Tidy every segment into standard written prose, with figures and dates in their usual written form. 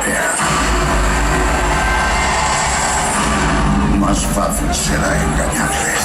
Europea. Más fácil será engañarles.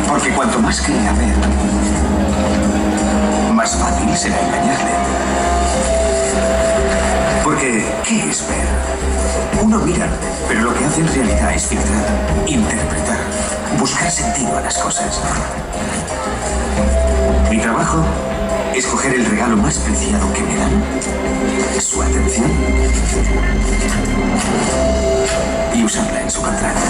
Porque cuanto más crea ver, más fácil será engañarle. Porque, ¿qué es ver? Uno mira, pero lo que hace en realidad es filtrar, interpretar, buscar sentido a las cosas. Mi trabajo es coger el regalo más preciado que me dan, su atención, y usarla en su contrario.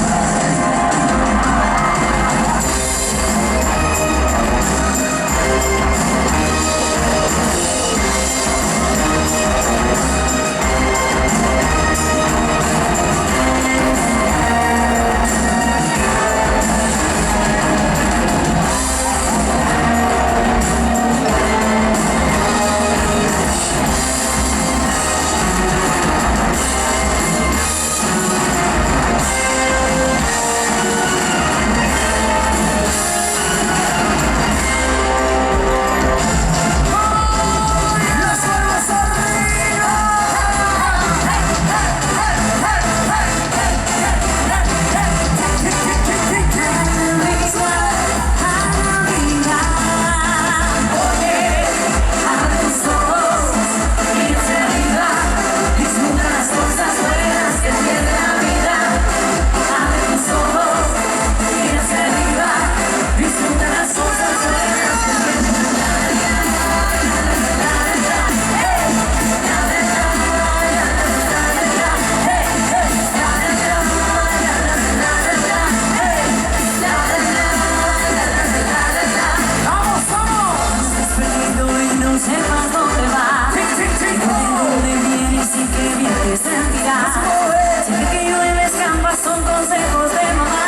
Siempre que llueve escampas son consejos de mamá.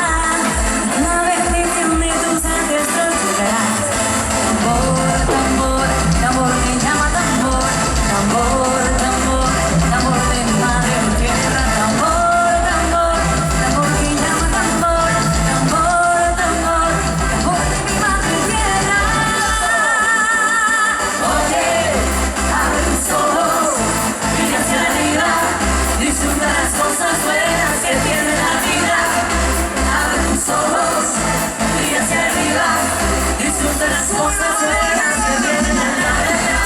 La bendición de tus ancestros llegarás. Tambor, tambor, tambor que llama tambor. Tambor, tambor, tambor de mi madre tierra. Tambor, tambor, tambor que llama tambor. Tambor, tambor, tambor de mi madre tierra. Oye, abre tus ojos, mira hacia arriba. Disfruta las cosas buenas que tiene la vida. Abre tus ojos, mira hacia arriba. Disfruta las cosas buenas que tiene la vida.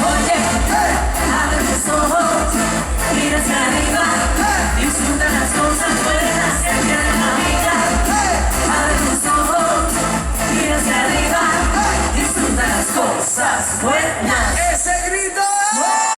Oye, abre tus ojos, mira hacia arriba. Disfruta las cosas buenas que tiene la vida. Abre tus ojos, mira hacia arriba. Disfruta las cosas buenas.